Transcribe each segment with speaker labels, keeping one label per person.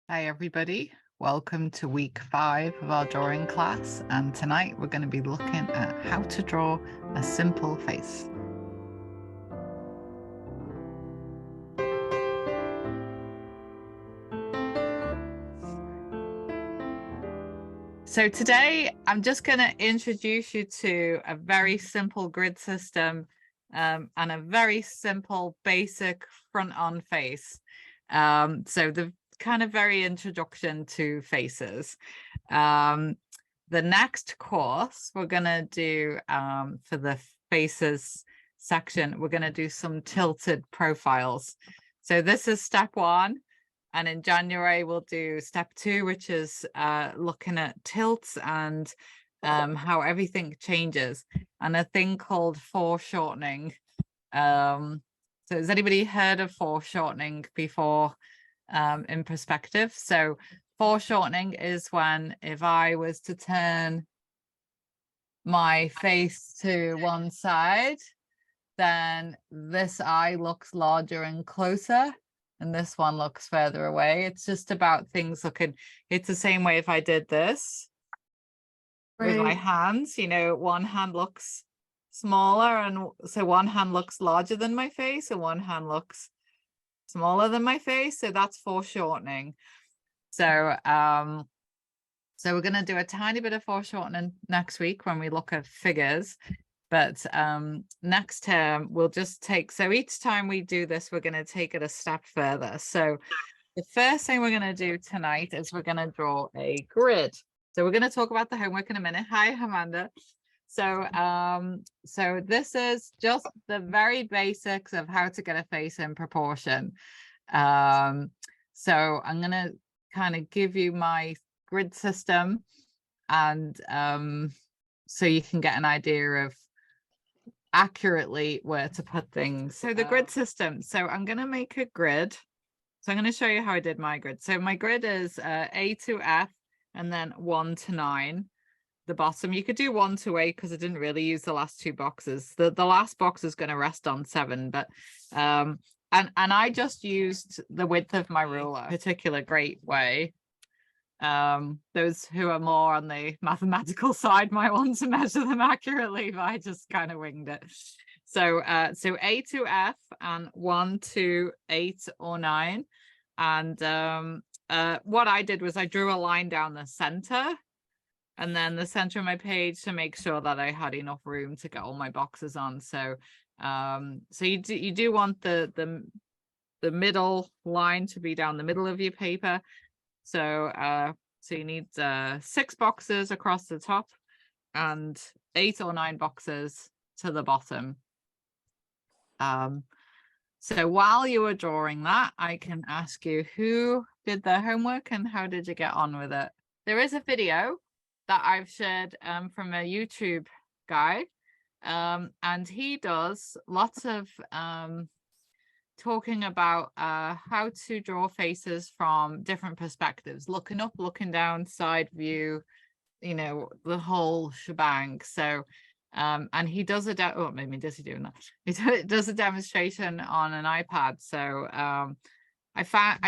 Speaker 1: Hi everybody, welcome to week 5 of our drawing class, and tonight we're going to be looking at how to draw a simple face. So today I'm just going to introduce you to a very simple grid system and a very simple basic front-on face. So the kind of very introduction to faces. The next course we're going to do for the faces section, we're going to do some tilted profiles. So this is step 1. And in January, we'll do step 2, which is looking at tilts and how everything changes, and a thing called foreshortening. So has anybody heard of foreshortening before in perspective? So foreshortening is when if I was to turn my face to one side, then this eye looks larger and closer, and this one looks further away. It's just about things looking, it's the same way if I did this with my hands, one hand looks smaller, and so one hand looks larger than my face and one hand looks smaller than my face. So that's foreshortening. So we're going to do a tiny bit of foreshortening next week when we look at figures. But next term, we'll just take, so each time we do this, we're going to take it a step further. So the first thing we're going to do tonight is we're going to draw a grid. So we're going to talk about the homework in a minute. Hi, Amanda. So this is just the very basics of how to get a face in proportion. So I'm going to kind of give you my grid system, and so you can get an idea of accurately where to put things. So the grid system. So I'm going to make a grid. So I'm going to show you how I did my grid. So my grid is A to F and then 1 to 9. The bottom, you could do 1 to 8 because I didn't really use the last 2 boxes. The last box is going to rest on 7, but and I just used the width of my ruler, particular great way. Those who are more on the mathematical side might want to measure them accurately, but I just kind of winged it. So A to F and 1 to 8 or 9. And what I did was I drew a line down the center and then the center of my page to make sure that I had enough room to get all my boxes on. So so you do want the middle line to be down the middle of your paper. So you need 6 boxes across the top and 8 or 9 boxes to the bottom. So while you were drawing that, I can ask you who did their homework and how did you get on with it? There is a video that I've shared from a YouTube guy, and he does lots of talking about how to draw faces from different perspectives, looking up, looking down, side view, the whole shebang. So and he does maybe does he doing that? He does a demonstration on an iPad. So I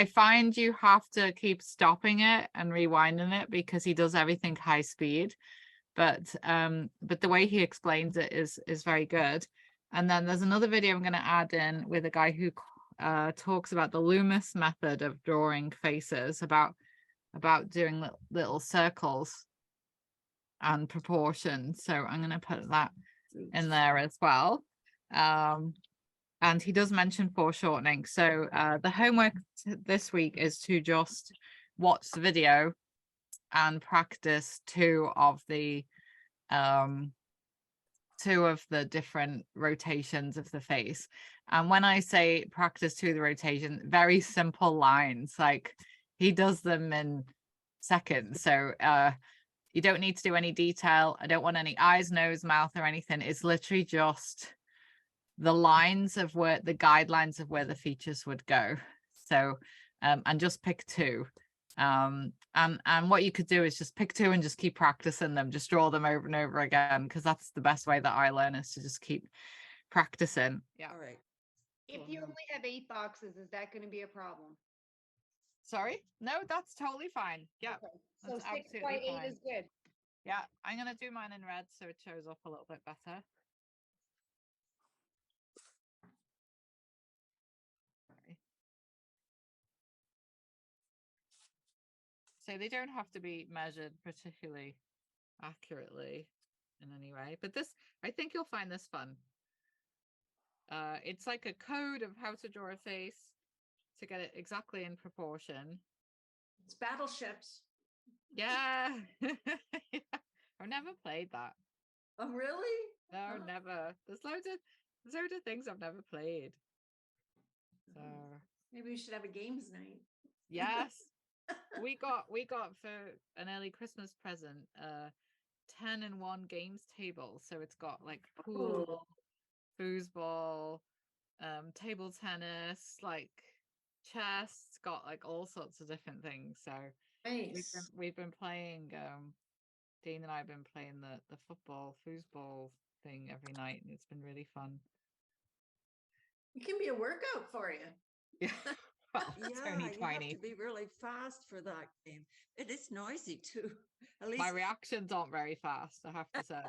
Speaker 1: find you have to keep stopping it and rewinding it because he does everything high speed, but the way he explains it is very good. And then there's another video I'm going to add in with a guy who talks about the Loomis method of drawing faces, about doing little circles and proportion. So I'm going to put that in there as well. And he does mention foreshortening. So the homework this week is to just watch the video and practice 2 of the different rotations of the face. And when I say practice 2 of the rotation, very simple lines, like he does them in seconds. So you don't need to do any detail. I don't want any eyes, nose, mouth or anything. It's literally just the lines of where the guidelines of where the features would go. So and just pick 2. And what you could do is just pick 2 and just keep practicing them, just draw them over and over again, because that's the best way that I learn, is to just keep practicing.
Speaker 2: Yeah. All right. If you only have 8 boxes, is that going to be a problem?
Speaker 1: Sorry? No, that's totally fine. Yeah,
Speaker 2: Okay. So
Speaker 1: that's
Speaker 2: 6 by
Speaker 1: absolutely
Speaker 2: 8
Speaker 1: fine.
Speaker 2: is good.
Speaker 1: Yeah, I'm gonna do mine in red so it shows up a little bit better. Sorry. So they don't have to be measured particularly accurately in any way, but this, I think you'll find this fun. It's like a code of how to draw a face to get it exactly in proportion.
Speaker 3: It's battleships.
Speaker 1: Yeah. Yeah. I've never played that.
Speaker 3: Oh, really?
Speaker 1: No,
Speaker 3: Oh.
Speaker 1: never. There's loads of things I've never played. So
Speaker 3: Maybe we should have a games night.
Speaker 1: yes. we got for an early Christmas present 10-in-1 games table. So it's got like pool, foosball, table tennis, like chess, it's got like all sorts of different things. So
Speaker 3: Nice.
Speaker 1: we've been playing Dean and I have been playing the football, foosball thing every night, and it's been really fun.
Speaker 3: It can be a workout for you.
Speaker 1: Yeah. Well, it's
Speaker 4: Yeah,
Speaker 1: only
Speaker 4: you
Speaker 1: 20.
Speaker 4: have to be really fast for that game. It is noisy too. At least,
Speaker 1: My reactions aren't very fast, I have to say.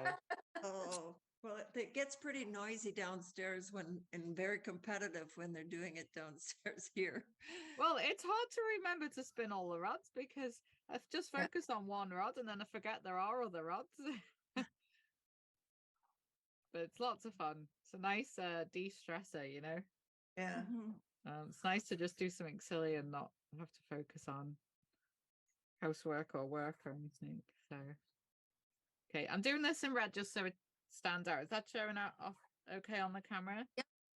Speaker 4: oh, well, it gets pretty noisy downstairs and very competitive when they're doing it downstairs here.
Speaker 1: Well, it's hard to remember to spin all the rods because I just focus on one rod and then I forget there are other rods. But it's lots of fun. It's a nice de-stressor, you know.
Speaker 3: Yeah.
Speaker 4: Mhm.
Speaker 1: It's nice to just do something silly and not have to focus on housework or work or anything. So, okay, I'm doing this in red just so it stands out. Is that showing out okay on the camera?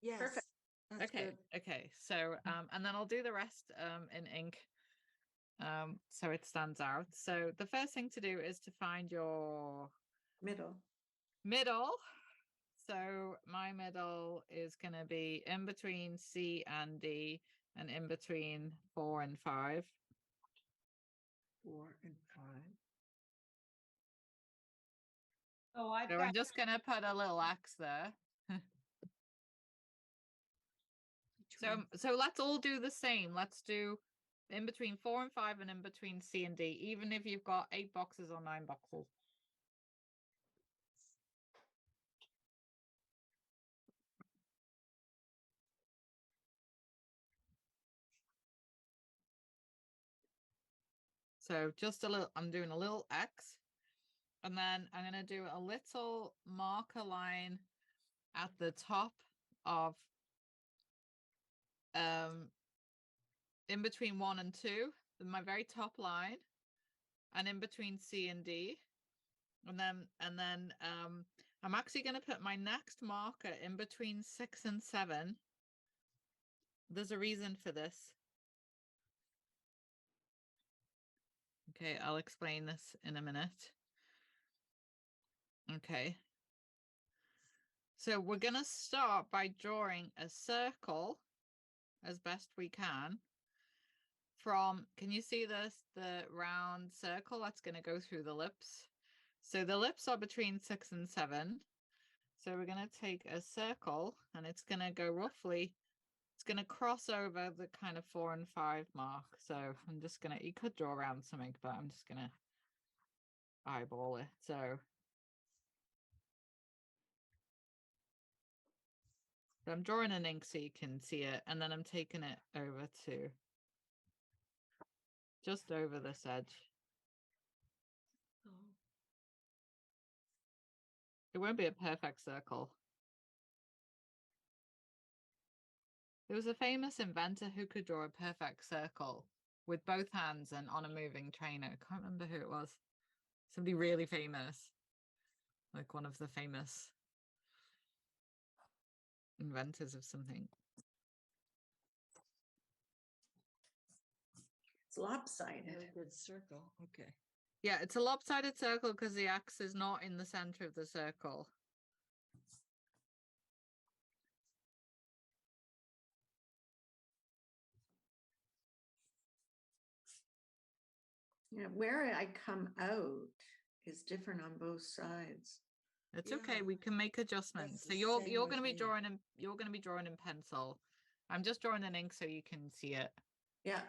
Speaker 4: Yes,
Speaker 3: Perfect.
Speaker 4: that's
Speaker 1: Okay,
Speaker 4: good.
Speaker 1: okay. So, and then I'll do the rest in ink, so it stands out. So the first thing to do is to find your
Speaker 3: Middle.
Speaker 1: middle. So my middle is going to be in between C and D and in between 4 and 5.
Speaker 4: 4 and 5.
Speaker 2: Oh, I've
Speaker 1: So
Speaker 2: got
Speaker 1: I'm just going to put a little X there. So let's all do the same. Let's do in between 4 and 5 and in between C and D, even if you've got 8 boxes or 9 boxes. So just a little, I'm doing a little X, and then I'm going to do a little marker line at the top of in between 1 and 2, my very top line, and in between C and D. And then I'm actually going to put my next marker in between 6 and 7. There's a reason for this. Okay, I'll explain this in a minute. Okay. So we're going to start by drawing a circle as best we can from, can you see this, the round circle that's going to go through the lips? So the lips are between 6 and 7. So we're going to take a circle and it's going to go roughly, it's going to cross over the kind of 4 and 5 mark. So I'm just going to, you could draw around something, but I'm just going to eyeball it. So I'm drawing an ink so you can see it, and then I'm taking it over to just over this edge. It won't be a perfect circle. There was a famous inventor who could draw a perfect circle with both hands and on a moving trainer. I can't remember who it was. Somebody really famous, like one of the famous inventors of something.
Speaker 3: It's lopsided.
Speaker 4: Very good circle. Okay.
Speaker 1: Yeah, it's a lopsided circle because the X is not in the center of the circle.
Speaker 3: Yeah, where I come out is different on both sides.
Speaker 1: It's
Speaker 4: Yeah,
Speaker 1: okay. We can make adjustments.
Speaker 4: that's
Speaker 1: So
Speaker 4: the
Speaker 1: you're
Speaker 4: same
Speaker 1: going
Speaker 4: with
Speaker 1: to be
Speaker 4: me.
Speaker 1: drawing in pencil. I'm just drawing in ink so you can see it.
Speaker 3: Yeah.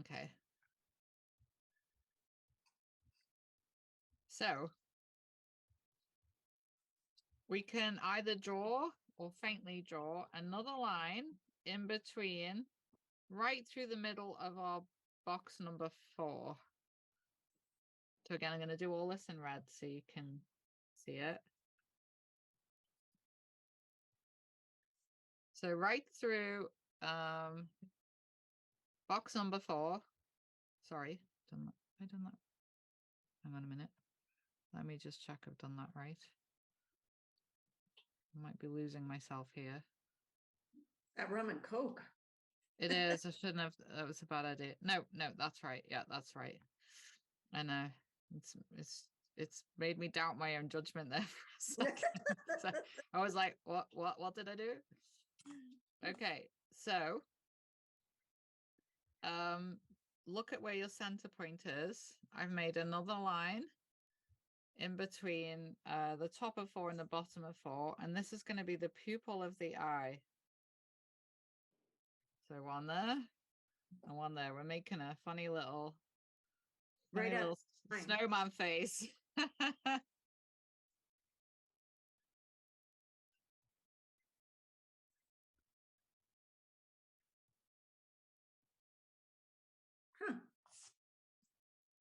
Speaker 1: Okay. So we can either draw or faintly draw another line in between, right through the middle of our box number 4. So again, I'm going to do all this in red so you can see it. So right through box number 4. Sorry, done that. I done that. Hang on a minute. Let me just check I've done that right. I might be losing myself here.
Speaker 3: That rum and coke.
Speaker 1: It is. I shouldn't have. That was a bad idea. No, that's right. Yeah, that's right. I know. It's made me doubt my own judgment there for a second. So I was like, what did I do? Okay, so look at where your center point is. I've made another line in between the top of 4 and the bottom of 4, and this is going to be the pupil of the eye. So one there and one there. We're making a funny little snowman face.
Speaker 3: Huh.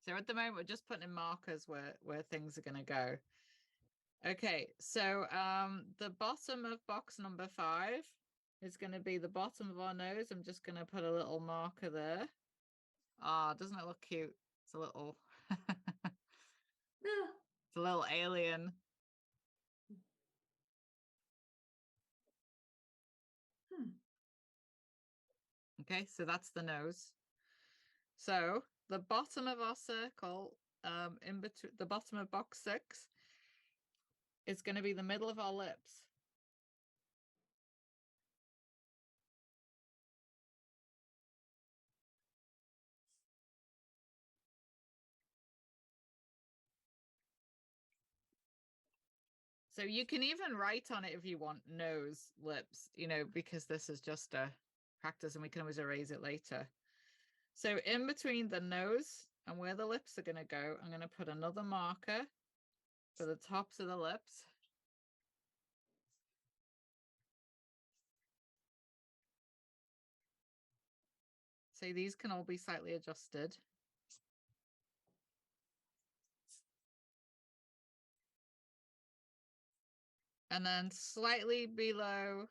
Speaker 1: So at the moment, we're just putting in markers where things are going to go. Okay, so the bottom of box number 5 is going to be the bottom of our nose. I'm just going to put a little marker there. Ah, doesn't it look cute? It's a little, it's a little alien. Okay, so that's the nose. So the bottom of our circle, in between the bottom of box 6, is going to be the middle of our lips. So you can even write on it if you want nose, lips, because this is just a practice and we can always erase it later. So in between the nose and where the lips are going to go, I'm going to put another marker for the tops of the lips. So these can all be slightly adjusted. And then slightly below,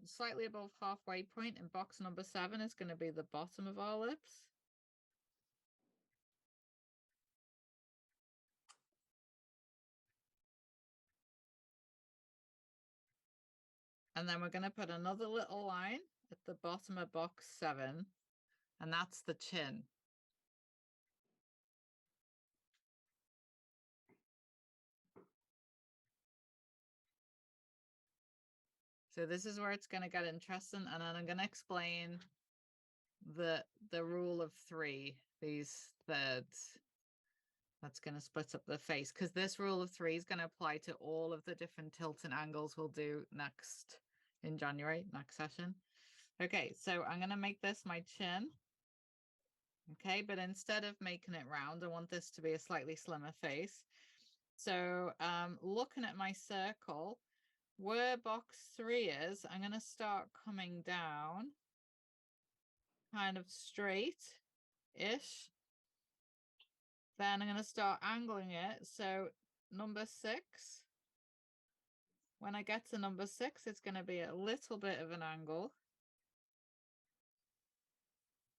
Speaker 1: slightly above halfway point in box number 7 is going to be the bottom of our lips. And then we're going to put another little line at the bottom of box 7, and that's the chin. So this is where it's going to get interesting, and then I'm going to explain the rule of 3, these thirds. That's going to split up the face, because this rule of 3 is going to apply to all of the different tilt and angles we'll do next in January, next session. Okay, so I'm going to make this my chin. Okay, but instead of making it round, I want this to be a slightly slimmer face. So looking at my circle, where box 3 is, I'm going to start coming down kind of straight-ish. Then I'm going to start angling it. So number 6, when I get to number 6, it's going to be a little bit of an angle.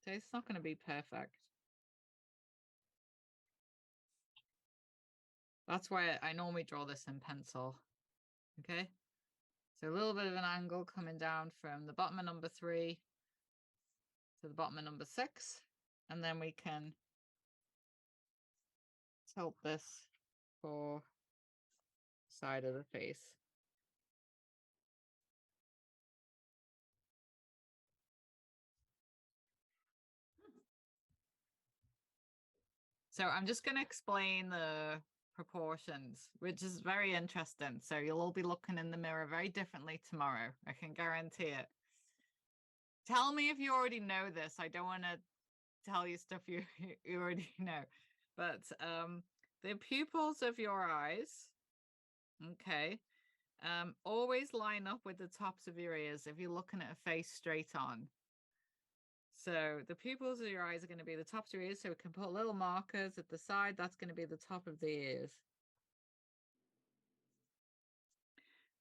Speaker 1: So it's not going to be perfect. That's why I normally draw this in pencil. Okay. So a little bit of an angle coming down from the bottom of number 3 to the bottom of number 6. And then we can tilt this for side of the face. So I'm just going to explain the proportions, which is very interesting. So you'll all be looking in the mirror very differently tomorrow. I can guarantee it. Tell me if you already know this. I don't want to tell you stuff you you already know. But the pupils of your eyes, okay, always line up with the tops of your ears if you're looking at a face straight on. So the pupils of your eyes are going to be the tops of your ears. So we can put little markers at the side. That's going to be the top of the ears.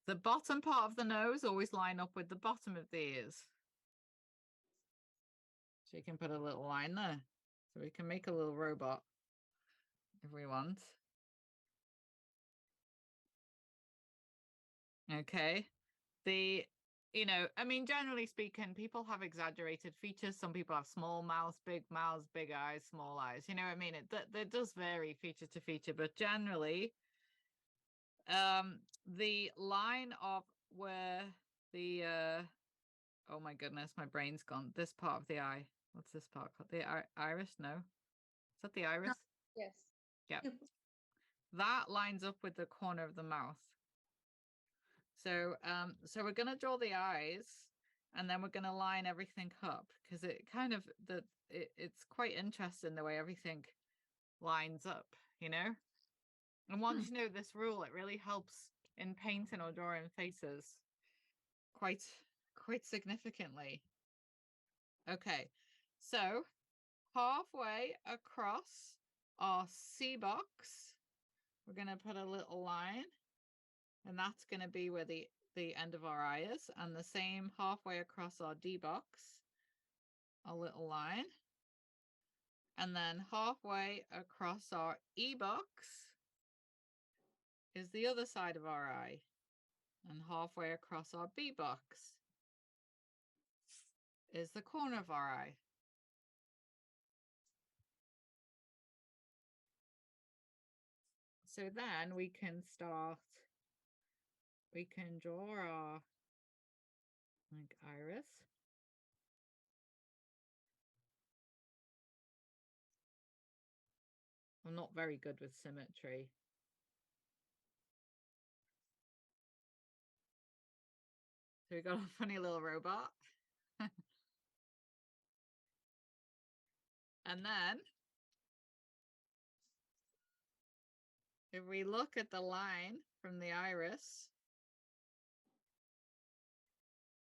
Speaker 1: The bottom part of the nose always line up with the bottom of the ears. So you can put a little line there. So we can make a little robot if we want. Okay. I mean, generally speaking, people have exaggerated features. Some people have small mouths, big eyes, small eyes. You know what I mean? It does vary feature to feature, but generally, the line of where the oh my goodness, my brain's gone. This part of the eye. What's this part called? The iris? No. Is that the iris?
Speaker 2: Yes.
Speaker 1: Yeah. That lines up with the corner of the mouth. So we're going to draw the eyes, and then we're going to line everything up, because it kind of it's quite interesting the way everything lines up, you know. And once you know this rule, it really helps in painting or drawing faces quite significantly. Okay, so halfway across our C box, we're going to put a little line. And that's going to be where the end of our eye is. And the same halfway across our D box, a little line. And then halfway across our E box is the other side of our eye. And halfway across our B box is the corner of our eye. So then we can draw our iris. I'm not very good with symmetry. So we got a funny little robot. And then if we look at the line from the iris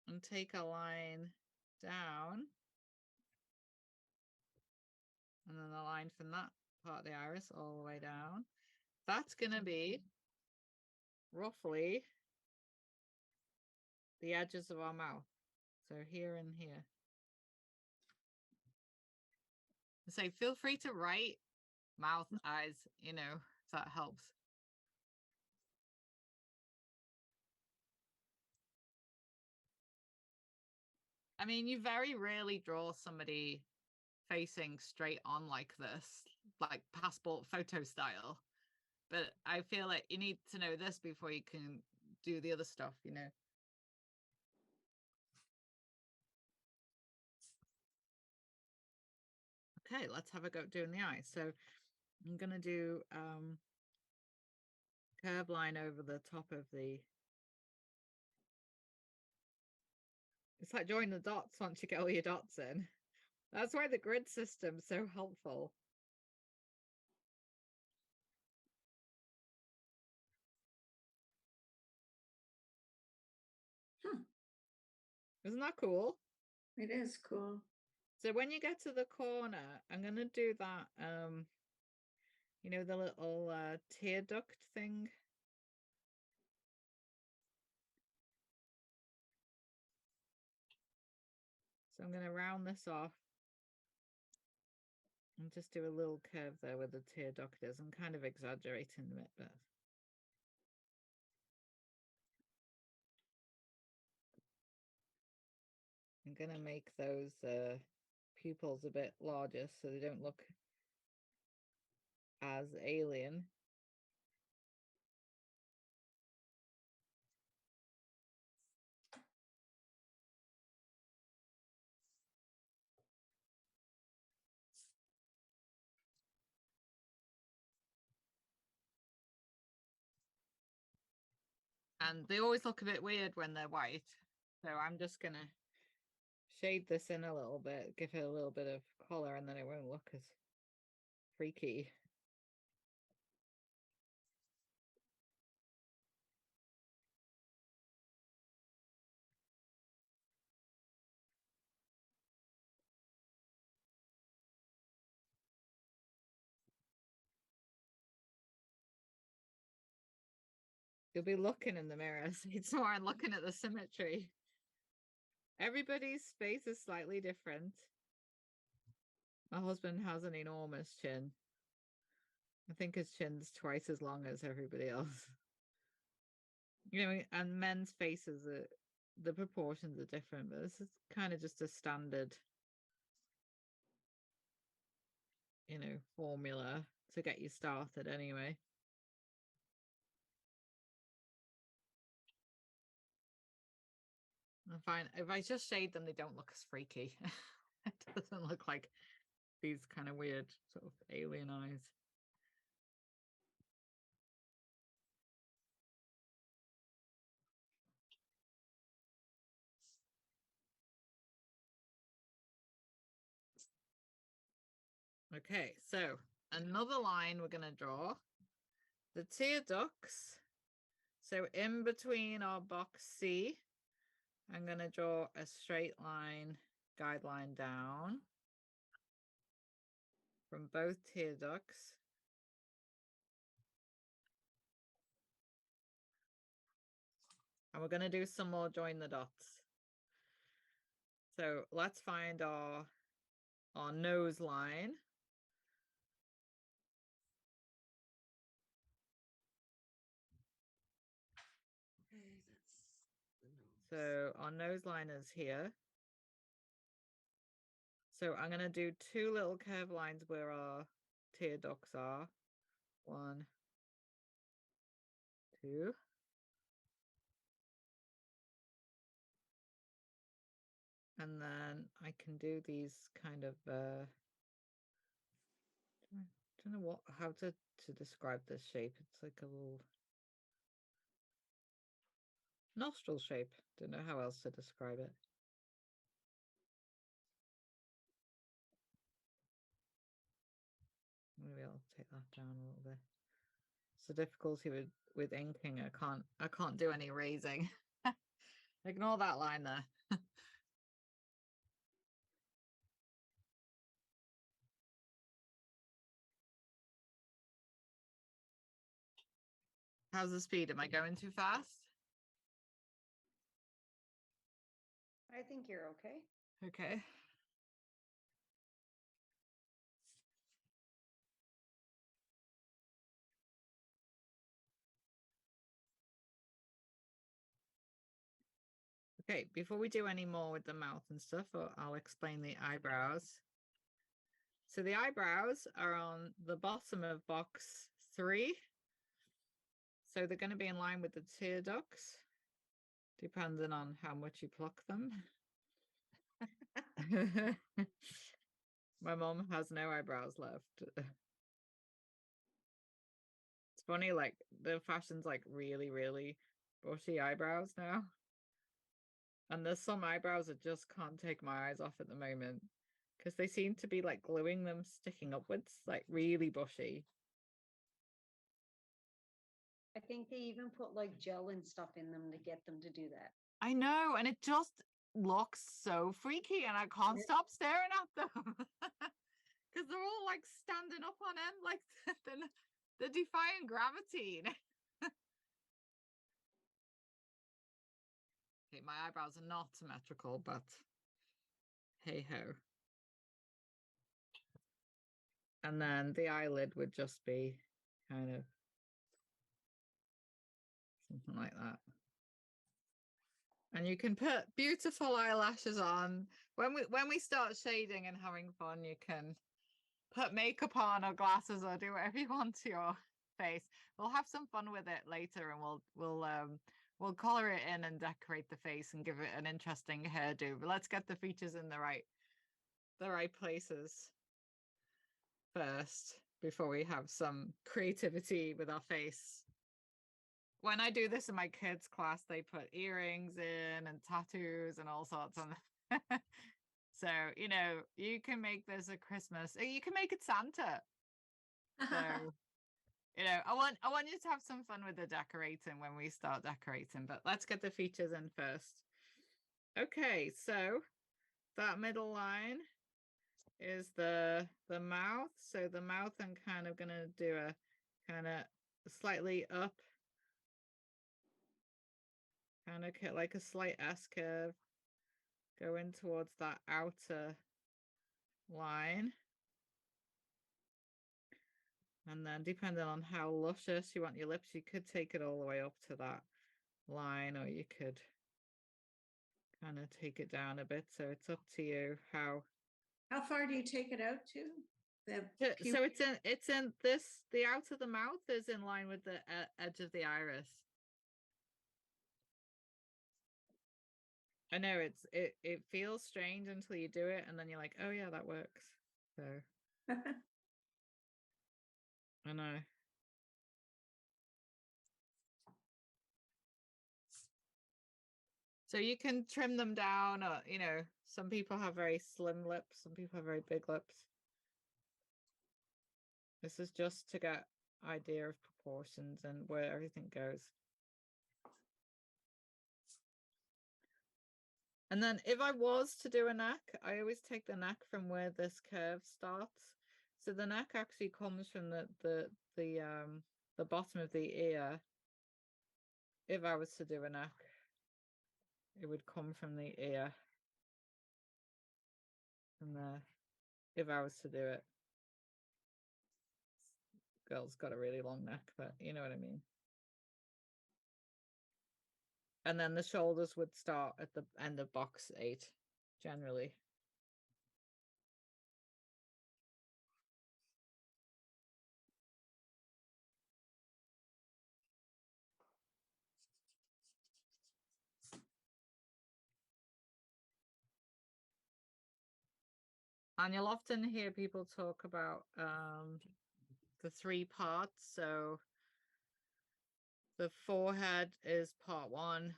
Speaker 1: and take a line down, and then the line from that part of the iris all the way down, that's going to be roughly the edges of our mouth. So here and here. So feel free to write mouth, eyes, if that helps. I mean, you very rarely draw somebody facing straight on like this, like passport photo style. But I feel like you need to know this before you can do the other stuff, Okay, let's have a go at doing the eyes. So I'm going to do curve line over the top of the... It's like drawing the dots once you get all your dots in. That's why the grid system's so helpful. Isn't that cool?
Speaker 3: It is cool.
Speaker 1: So when you get to the corner, I'm going to do that, the little tear duct thing. So I'm going to round this off and just do a little curve there where the tear duct is. I'm kind of exaggerating a bit, but I'm going to make those pupils a bit larger so they don't look as alien. And they always look a bit weird when they're white. So I'm just going to shade this in a little bit, give it a little bit of color, and then it won't look as freaky. You'll be looking in the mirror, so it's more and looking at the symmetry. Everybody's face is slightly different. My husband has an enormous chin. I think his chin's twice as long as everybody else. You know, and men's faces are, the proportions are different, but this is kind of just a standard, you know, formula to get you started anyway. I find if I just shade them, they don't look as freaky. It doesn't look like these kind of weird sort of alien eyes. Okay, so another line we're going to draw, the tear ducts. So in between our box C, I'm going to draw a straight line, guideline down from both tear ducts. And we're going to do some more join the dots. So let's find our nose line.
Speaker 4: Okay, that's the nose.
Speaker 1: So our nose line is here. So I'm going to do two little curved lines where our tear ducts are. 1, 2. And then I can do these kind of, I don't know how to describe this shape. It's like a little nostril shape. Don't know how else to describe it. Maybe I'll take that down a little bit. It's the difficulty with inking. I can't do any raising. Ignore that line there. How's the speed? Am I going too fast?
Speaker 2: I think you're okay.
Speaker 1: Okay. Okay, before we do any more with the mouth and stuff, I'll explain the eyebrows. So the eyebrows are on the bottom of box 3. So they're going to be in line with the tear ducts, depending on how much you pluck them. My mom has no eyebrows left. It's funny, like the fashion's like really, really bushy eyebrows now. And there's some eyebrows that just can't take my eyes off at the moment because they seem to be like gluing them, sticking upwards, like really bushy.
Speaker 2: I think they even put like gel and stuff in them to get them to do that.
Speaker 1: I know, and it just looks so freaky, and I can't stop staring at them because they're all like standing up on end, like they're defying gravity. Okay, my eyebrows are not symmetrical, but hey ho. And then the eyelid would just be kind of something like that. And you can put beautiful eyelashes on. When we start shading and having fun, you can put makeup on or glasses or do whatever you want to your face. We'll have some fun with it later, and we'll color it in and decorate the face and give it an interesting hairdo. But let's get the features in the right places first before we have some creativity with our face. When I do this in my kids' class, they put earrings in and tattoos and all sorts, and So, you know, you can make this a Christmas, or you can make it Santa. So, you know, I want you to have some fun with the decorating when we start decorating, but let's get the features in first. Okay, so that middle line is the mouth. So the mouth, I'm kind of gonna do a kind of slightly up, kind of like a slight S curve going towards that outer line. And then depending on how luscious you want your lips, you could take it all the way up to that line, or you could kind of take it down a bit. So it's up to you how
Speaker 3: far do you take it out to?
Speaker 1: so it's in this, the outer of the mouth is in line with the edge of the iris. I know it feels strange until you do it, and then you're like, oh yeah, that works. So I know. So you can trim them down, or, you know, some people have very slim lips, some people have very big lips. This is just to get idea of proportions and where everything goes. And then if I was to do a neck, I always take the neck from where this curve starts. So the neck actually comes from the bottom of the ear. If I was to do a neck, it would come from the ear. From there, if I was to do it. Girl's got a really long neck, but you know what I mean. And then the shoulders would start at the end of box 8, generally. And you'll often hear people talk about the 3 parts. So the forehead is part 1,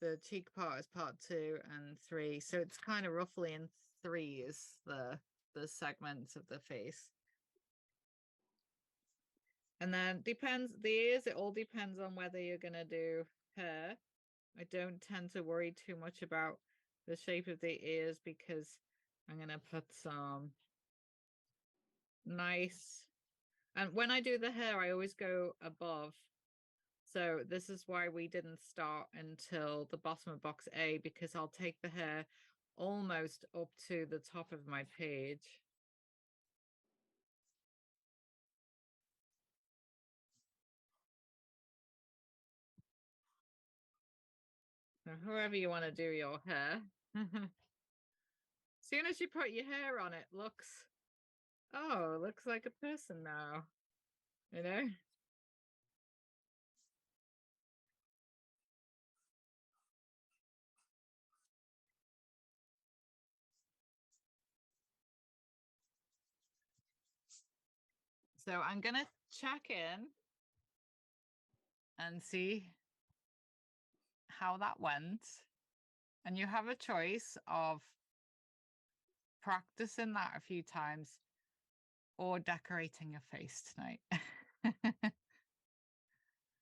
Speaker 1: the cheek part is part 2 and 3. So it's kind of roughly in 3 is the segments of the face. And then depends, the ears, it all depends on whether you're going to do hair. I don't tend to worry too much about the shape of the ears, because I'm going to put some nice, and when I do the hair, I always go above. So this is why we didn't start until the bottom of box A, because I'll take the hair almost up to the top of my page. So however you want to do your hair. Soon as you put your hair on, it looks, oh, it looks like a person now, you know? So I'm gonna check in and see how that went. And you have a choice of practicing that a few times or decorating your face tonight.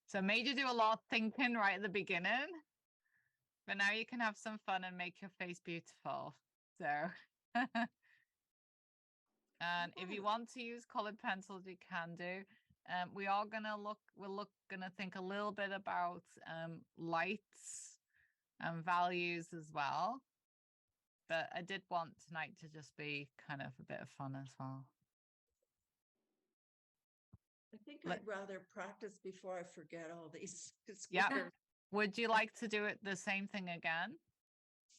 Speaker 1: So I made you do a lot of thinking right at the beginning, but now you can have some fun and make your face beautiful. So and if you want to use colored pencils, you can do. We are gonna think a little bit about lights and values as well. But I did want tonight to just be kind of a bit of fun as well.
Speaker 4: I think I'd rather practice before I forget all these.
Speaker 1: Yeah. Would you like to do it the same thing again?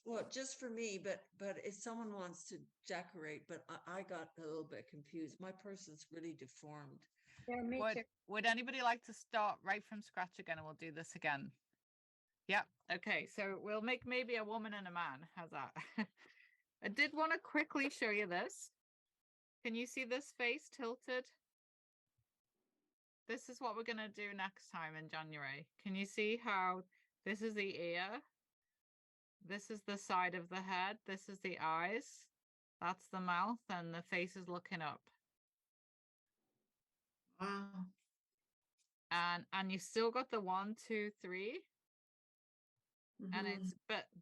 Speaker 4: Well, just for me, but if someone wants to decorate, but I got a little bit confused. My person's really deformed.
Speaker 2: Yeah, me too.
Speaker 1: Would anybody like to start right from scratch again, and we'll do this again? Yeah. Okay. So we'll make maybe a woman and a man. How's that? I did want to quickly show you this. Can you see this face tilted? This is what we're going to do next time in January. Can you see how this is the ear? This is the side of the head. This is the eyes. That's the mouth, and the face is looking up.
Speaker 3: Wow.
Speaker 1: And you still got the 1, 2, 3. And
Speaker 3: Mhm.
Speaker 1: it's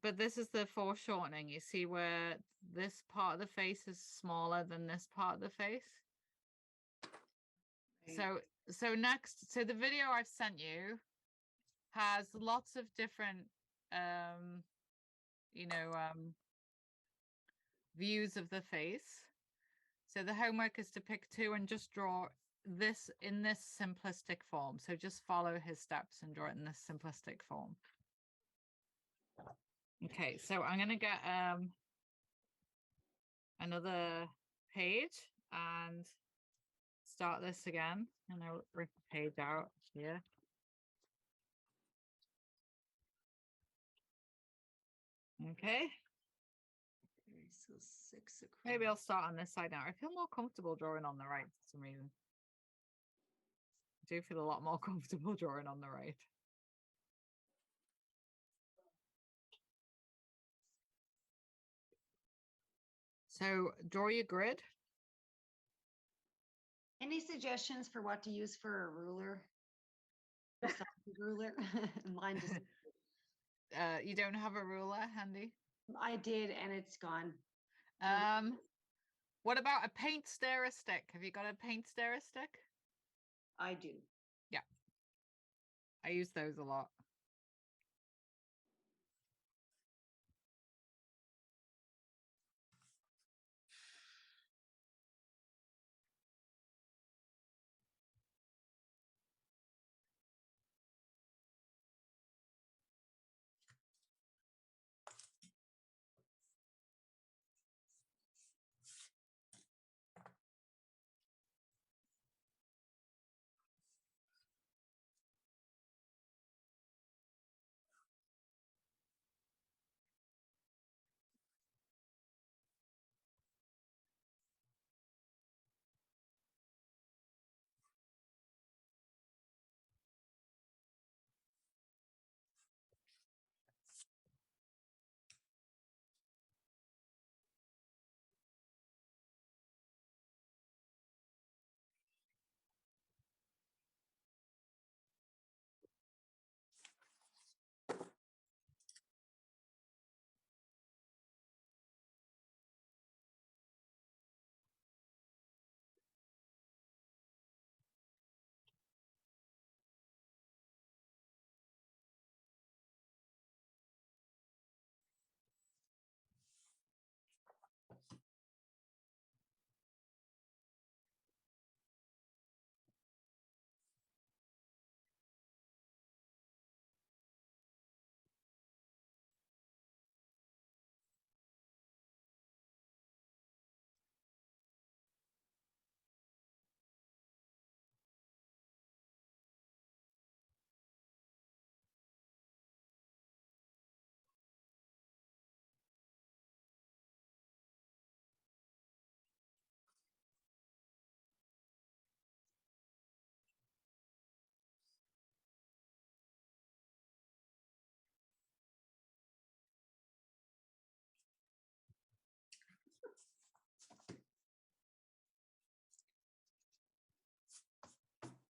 Speaker 1: but this is the foreshortening. You see where this part of the face is smaller than this part of the face.
Speaker 3: Right.
Speaker 1: So next, so the video I've sent you has lots of different views of the face. So the homework is to pick 2 and just draw this in this simplistic form. So just follow his steps and draw it in this simplistic form. Okay, so I'm gonna get another page and start this again, and I'll rip the page out here. Okay,
Speaker 4: Okay, so 6 across.
Speaker 1: maybe I'll start on this side now. I feel more comfortable drawing on the right for some reason. I do feel a lot more comfortable drawing on the right. So draw your grid.
Speaker 2: Any suggestions for what to use for a ruler? Besides the ruler? Mine just,
Speaker 1: You don't have a ruler handy?
Speaker 2: I did, and it's gone.
Speaker 1: What about a paint stirrer stick? Have you got a paint stirrer stick?
Speaker 2: I do.
Speaker 1: Yeah, I use those a lot.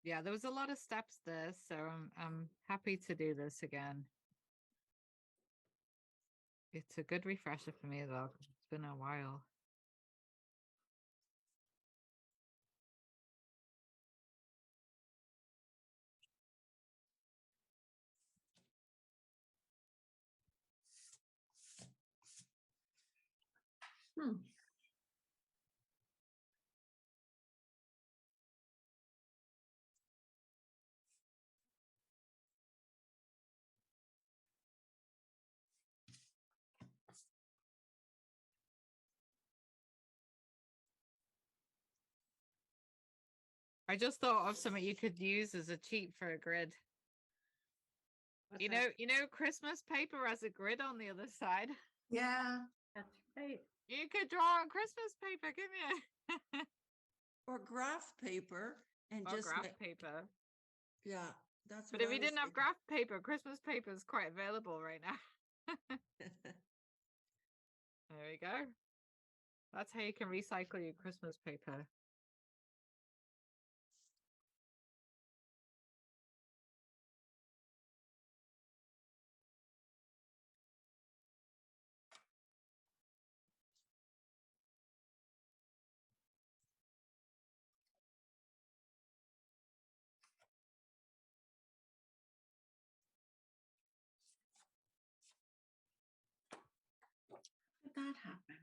Speaker 1: Yeah, there was a lot of steps there, so I'm happy to do this again. It's a good refresher for me though. It's been a while.
Speaker 3: Hmm.
Speaker 1: I just thought of something you could use as a cheat for a grid.
Speaker 2: What's
Speaker 1: You
Speaker 2: that?
Speaker 1: know, Christmas paper has a grid on the other side.
Speaker 3: Yeah.
Speaker 2: That's right.
Speaker 1: You could draw on Christmas paper, couldn't you?
Speaker 4: Or graph paper and
Speaker 1: Or
Speaker 4: just
Speaker 1: graph
Speaker 4: make,
Speaker 1: paper.
Speaker 4: yeah, that's
Speaker 1: But
Speaker 4: what
Speaker 1: if
Speaker 4: I
Speaker 1: you
Speaker 4: was
Speaker 1: didn't have
Speaker 4: thinking.
Speaker 1: graph paper, Christmas paper is quite available right now. go. That's how you can recycle your Christmas paper.
Speaker 3: How did that happen?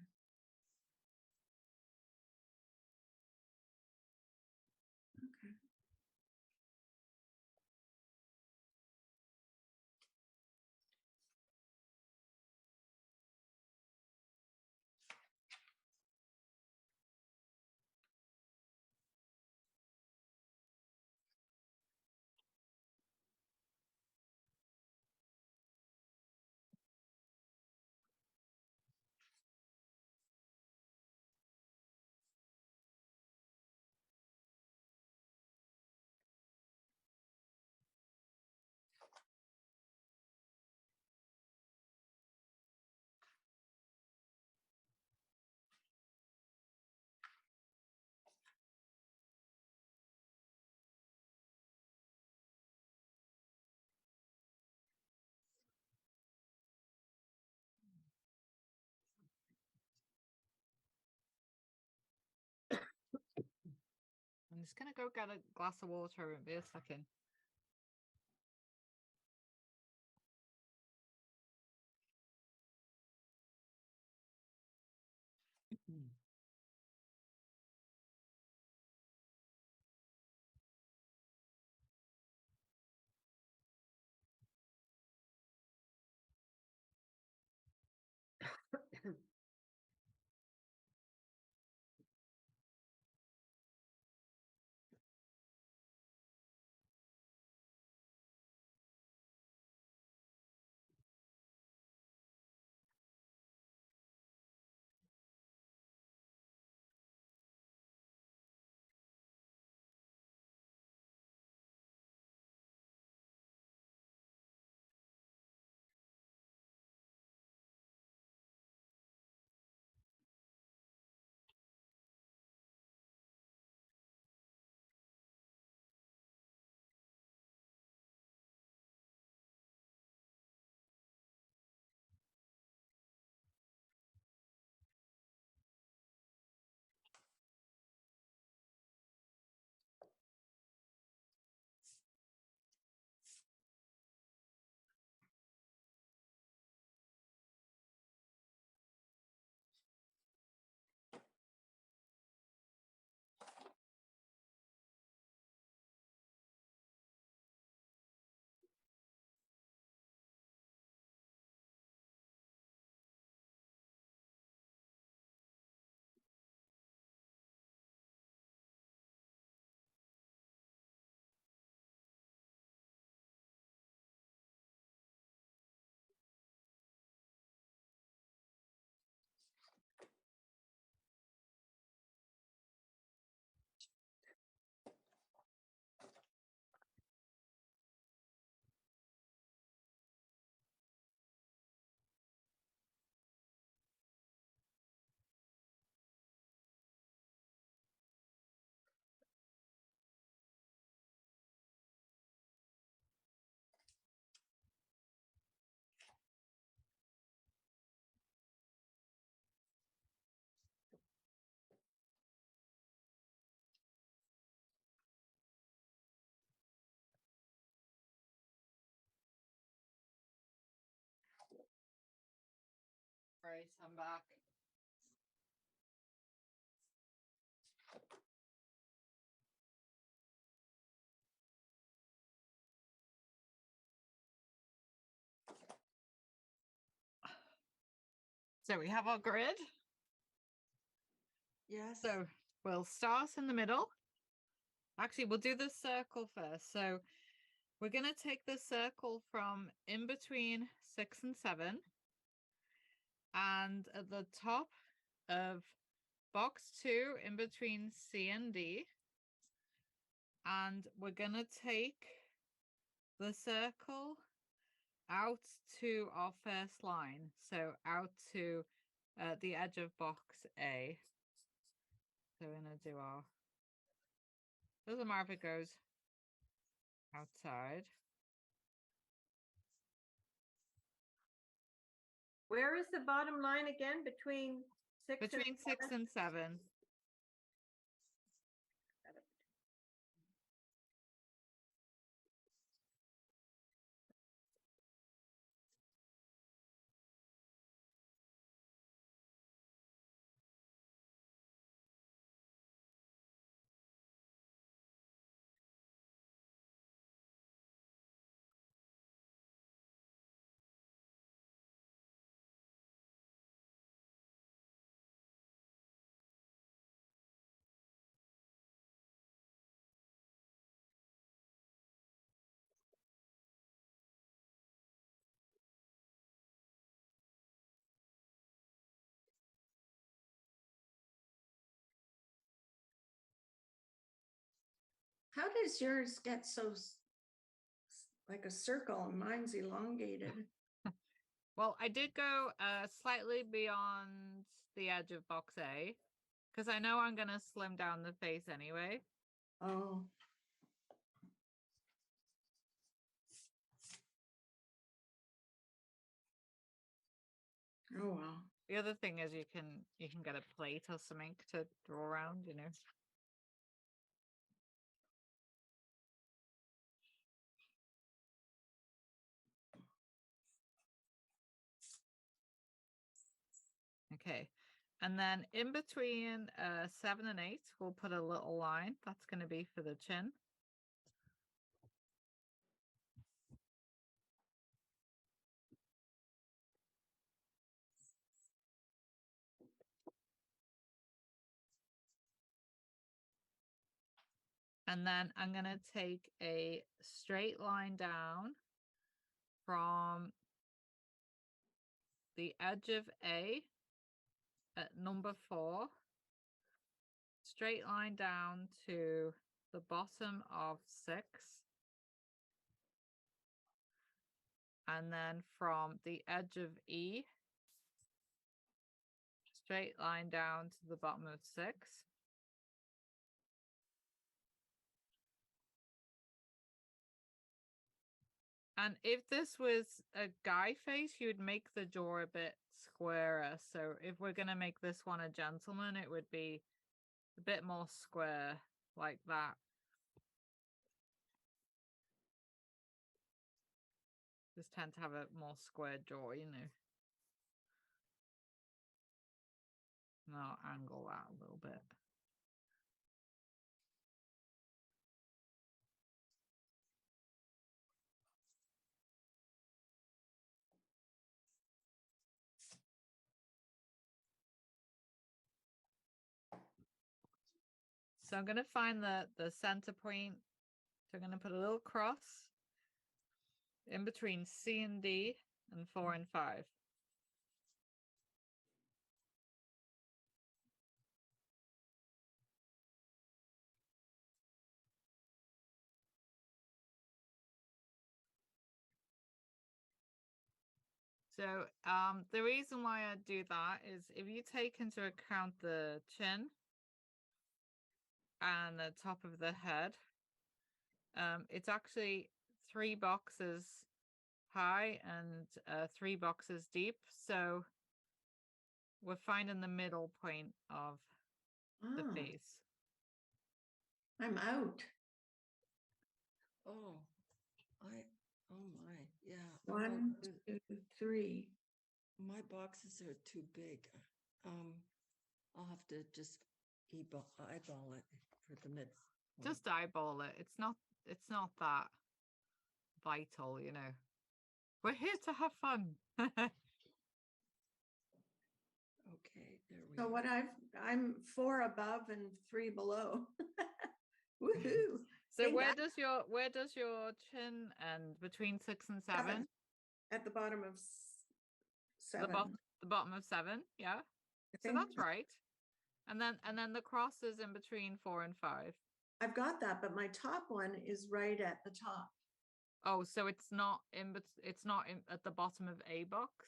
Speaker 3: Okay.
Speaker 1: I'm just gonna go get a glass of water and be a second. Right, I'm back. So we have our grid.
Speaker 4: Yes.
Speaker 1: So we'll start in the middle. Actually, we'll do the circle first. So we're going to take the circle from in between 6 and 7. And at the top of box 2, in between C and D. And we're going to take the circle out to our first line. So out to the edge of box A. So we're gonna do our, doesn't matter if it goes outside.
Speaker 5: Where is the bottom line again? Between 6 and
Speaker 1: Between 6
Speaker 5: 7?
Speaker 1: and 7.
Speaker 3: How does yours get so like a circle and mine's elongated?
Speaker 1: Well, I did go slightly beyond the edge of box A because I know I'm gonna slim down the face anyway.
Speaker 3: Oh. Oh, wow.
Speaker 1: The other thing is you can get a plate or something to draw around, you know. Okay. And then in between 7 and 8, we'll put a little line. That's going to be for the chin. And then I'm going to take a straight line down from the edge of A at number 4. Straight line down to the bottom of 6. And then from the edge of E, straight line down to the bottom of 6. And if this was a guy face, you would make the jaw a bit squarer. So if we're going to make this one a gentleman, it would be a bit more square like that. Just tend to have a more square jaw, you know. And I'll angle that a little bit. So I'm going to find the center point. So I'm going to put a little cross in between C and D and 4 and 5. So the reason why I do that is if you take into account the chin and the top of the head, it's actually 3 boxes high and 3 boxes deep. So we're finding the middle point of the
Speaker 3: Ah,
Speaker 1: face.
Speaker 3: I'm out.
Speaker 4: Oh, oh my, yeah. I
Speaker 3: 1,
Speaker 4: won't do-
Speaker 3: 2, 3.
Speaker 4: My boxes are too big. I'll have to just eyeball it for the mid.
Speaker 1: Just eyeball it. It's not that vital, you know. We're here to have fun.
Speaker 4: Okay, there we
Speaker 3: So
Speaker 4: go.
Speaker 3: what I'm 4 above and 3 below. Woohoo.
Speaker 1: So
Speaker 3: Think
Speaker 1: where
Speaker 3: I-
Speaker 1: does your chin end? Between 6 and 7?
Speaker 3: 7. At the bottom of 7.
Speaker 1: The bottom of 7, yeah.
Speaker 3: I
Speaker 1: So
Speaker 3: think
Speaker 1: that's right. And then the cross is in between 4 and 5.
Speaker 3: I've got that, but my top one is right at the top.
Speaker 1: Oh, so it's not at the bottom of A box.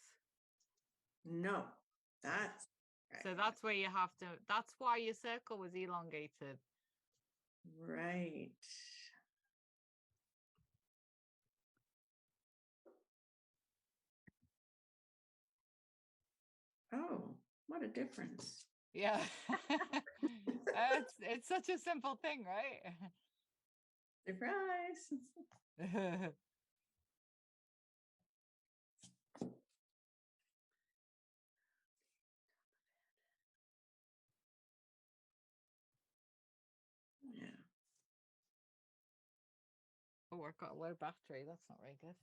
Speaker 3: No, that's
Speaker 1: So that's where you have to, that's why your circle was elongated.
Speaker 3: Right. Oh, what a difference.
Speaker 1: Yeah. It's such a simple thing, right?
Speaker 3: Surprise. Yeah.
Speaker 1: Oh, I've got a low battery. That's not very good.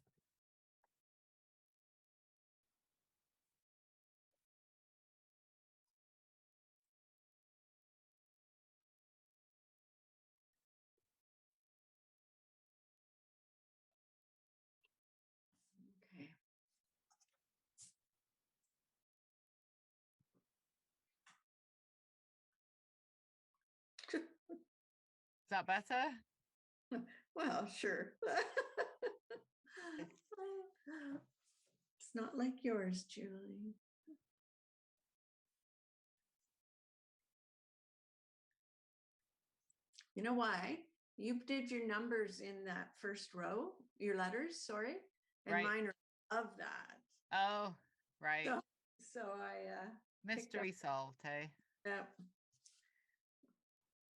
Speaker 3: Okay.
Speaker 1: Is that better?
Speaker 3: Well, sure. It's not like yours, Julie. You know why? You did your numbers in that first row, your letters, sorry, and
Speaker 1: Right.
Speaker 3: mine are of that.
Speaker 1: Oh, right.
Speaker 3: So I picked up.
Speaker 1: Mystery solved, hey?
Speaker 3: Yeah.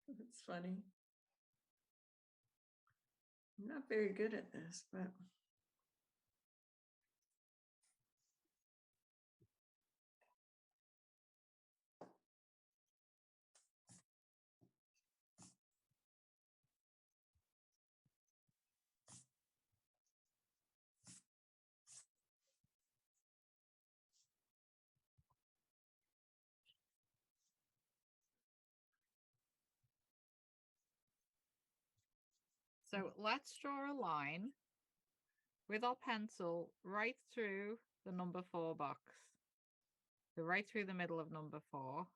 Speaker 3: It's funny. I'm not very good at this, but
Speaker 1: So let's draw a line with our pencil right through the number 4 box. So right through the middle of number 4.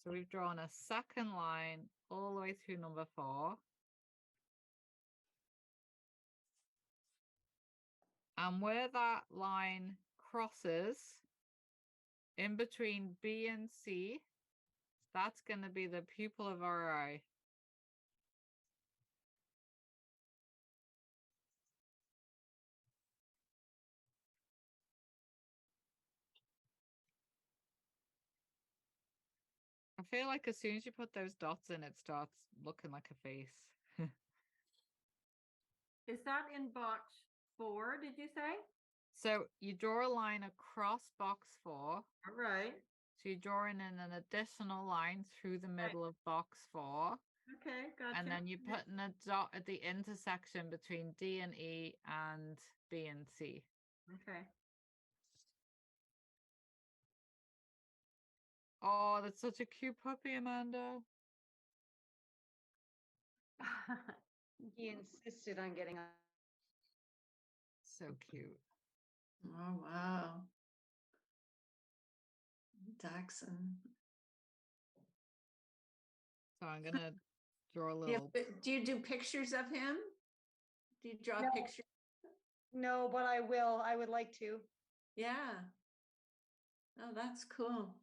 Speaker 1: So we've drawn a second line all the way through number 4. And where that line crosses in between B and C, that's going to be the pupil of our eye. I feel like as soon as you put those dots in, it starts looking like a face.
Speaker 5: Is that in box 4, did you say?
Speaker 1: So you draw a line across box 4.
Speaker 5: All right.
Speaker 1: So you're drawing in an additional line through the middle of box 4.
Speaker 5: Okay, gotcha.
Speaker 1: And then you're putting a dot at the intersection between D and E and B and C.
Speaker 5: Okay.
Speaker 1: Oh, that's such a cute puppy, Amanda.
Speaker 2: He insisted on getting on.
Speaker 1: So cute.
Speaker 3: oh wow. Dachshund.
Speaker 1: So I'm gonna draw a
Speaker 3: Do you,
Speaker 1: little.
Speaker 3: do you do pictures of him? Do you draw
Speaker 5: No.
Speaker 3: pictures?
Speaker 5: No, but I will. I would like to.
Speaker 3: Yeah. Oh, that's cool.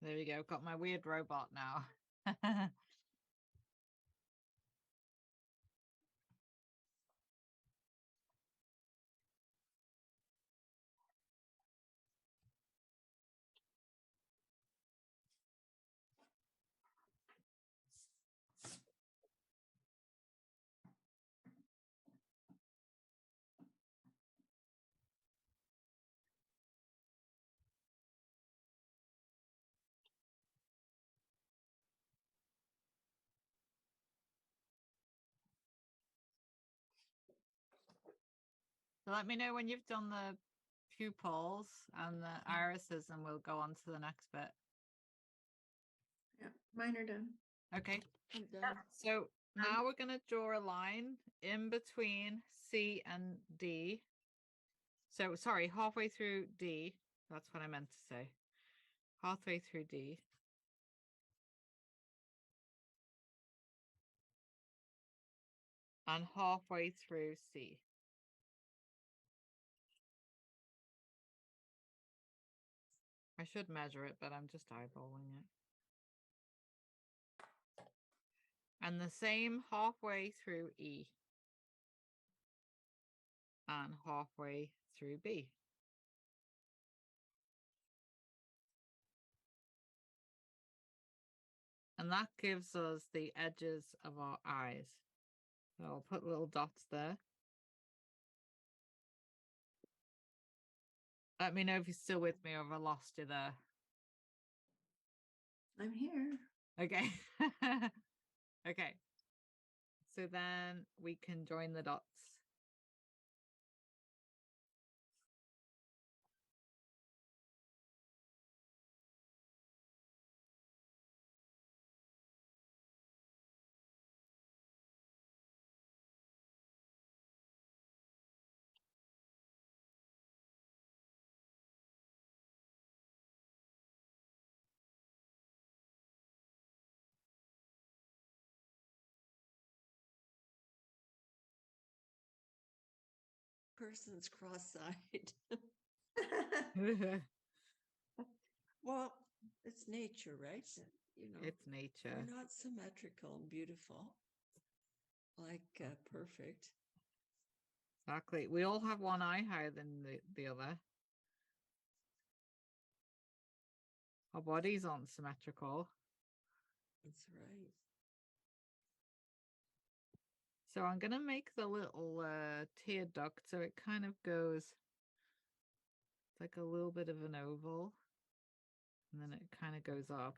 Speaker 1: There we go. Got my weird robot now. So let me know when you've done the pupils and the irises, and we'll go on to the next bit.
Speaker 3: Yeah, mine are done.
Speaker 1: Okay.
Speaker 4: I'm done.
Speaker 1: So now we're going to draw a line in between C and D. So sorry, halfway through D. That's what I meant to say. halfway through D. And halfway through C. I should measure it, but I'm just eyeballing it. And the same halfway through E. And halfway through B. And that gives us the edges of our eyes. So I'll put little dots there. Let me know if you're still with me or if I lost you there.
Speaker 3: I'm here.
Speaker 1: Okay. Okay. So then we can join the dots.
Speaker 4: Person's cross-eyed. Well, it's nature, right? You know,
Speaker 1: It's nature.
Speaker 4: we're not symmetrical and beautiful, like perfect.
Speaker 1: Exactly. We all have one eye higher than the other. Our bodies aren't symmetrical.
Speaker 4: That's right.
Speaker 1: So I'm going to make the little tear duct so it kind of goes like a little bit of an oval. And then it kind of goes up.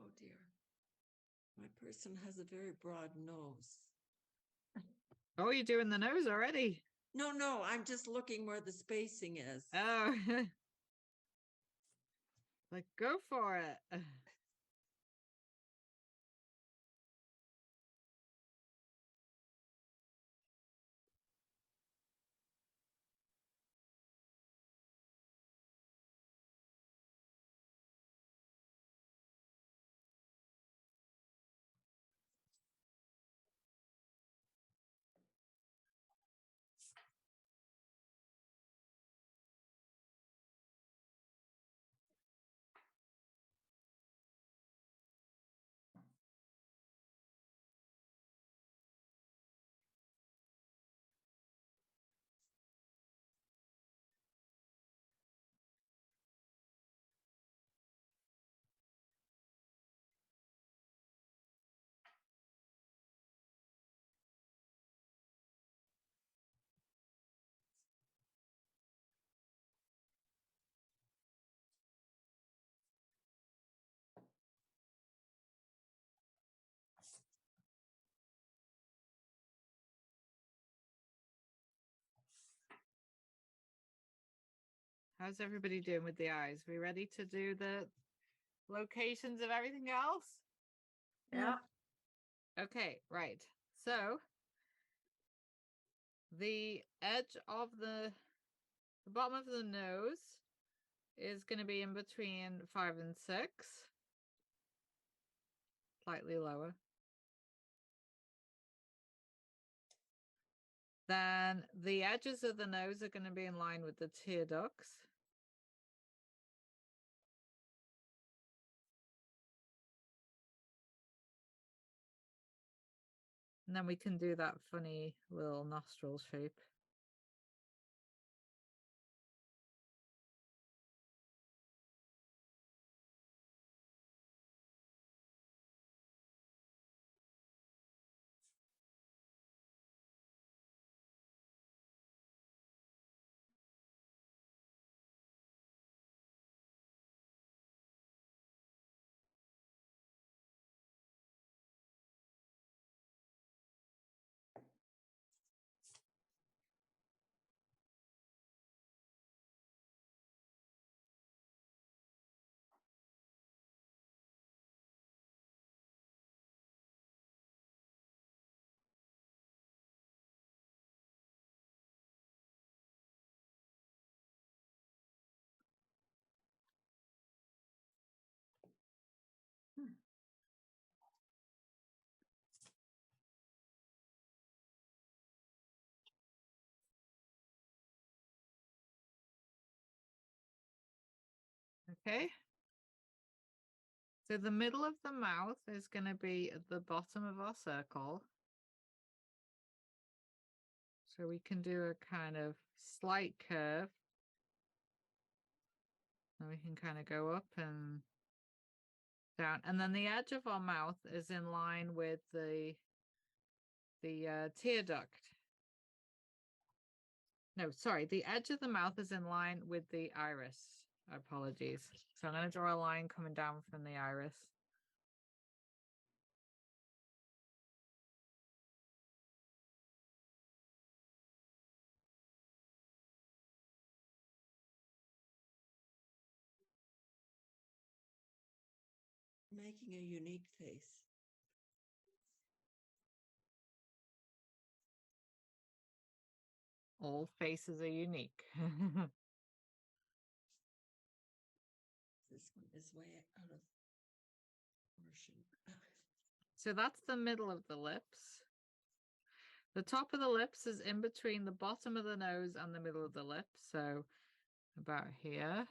Speaker 4: Oh dear. My person has a very broad nose.
Speaker 1: Oh, you're doing the nose already.
Speaker 4: No, I'm just looking where the spacing is.
Speaker 1: Oh, like go for it. How's everybody doing with the eyes? We ready to do the locations of everything else?
Speaker 5: Yeah.
Speaker 1: Okay, right. So the edge of the bottom of the nose is going to be in between 5 and 6. Slightly lower. Then the edges of the nose are going to be in line with the tear ducts. And then we can do that funny little nostril shape. Okay. So the middle of the mouth is going to be at the bottom of our circle. So we can do a kind of slight curve. And we can kind of go up and down. And then the edge of our mouth is in line with the tear duct. No, sorry, the edge of the mouth is in line with the iris. Apologies. So I'm going to draw a line coming down from the iris.
Speaker 4: Making a unique face.
Speaker 1: All faces are unique.
Speaker 4: This one is way out of proportion.
Speaker 1: So that's the middle of the lips. The top of the lips is in between the bottom of the nose and the middle of the lip. So about here.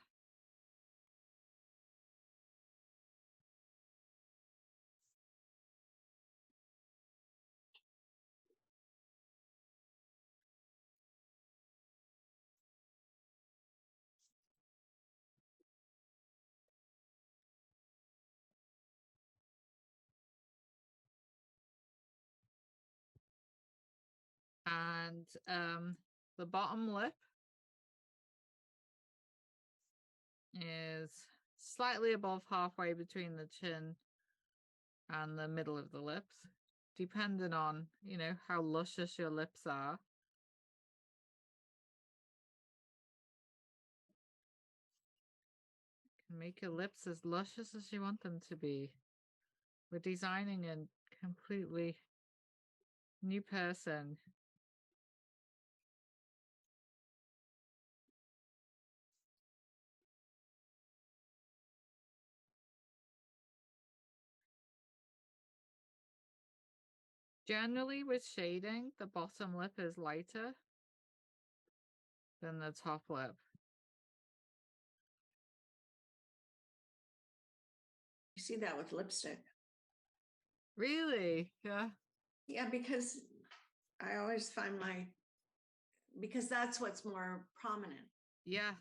Speaker 1: And the bottom lip is slightly above halfway between the chin and the middle of the lips, depending on, you know, how luscious your lips are. You can make your lips as luscious as you want them to be. We're designing a completely new person. Generally, with shading, the bottom lip is lighter than the top lip.
Speaker 3: You see that with lipstick.
Speaker 1: Really? Yeah.
Speaker 3: Yeah, because I always find because that's what's more prominent.
Speaker 1: Yes.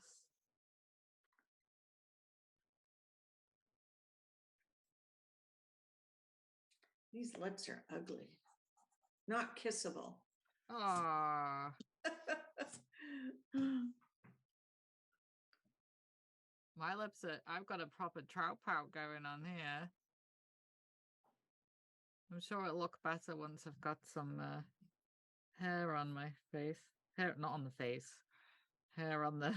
Speaker 3: These lips are ugly, not kissable.
Speaker 1: Ah. My lips are, I've got a proper trout pout going on here. I'm sure it'll look better once I've got some hair on my face. Hair, not on the face. Hair on the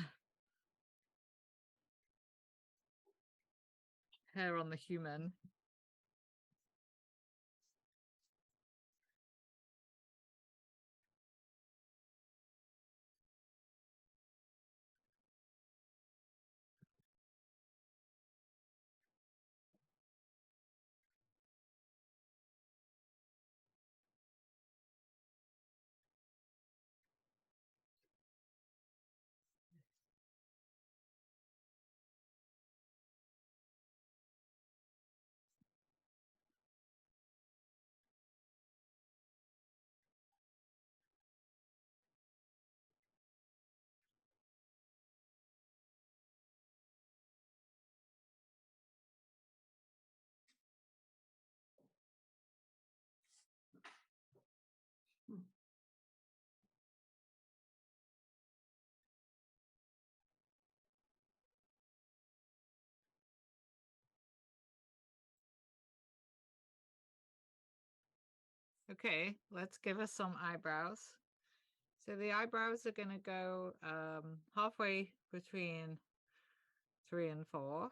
Speaker 1: hair on the human. Okay, let's give us some eyebrows. So the eyebrows are going to go halfway between 3 and 4.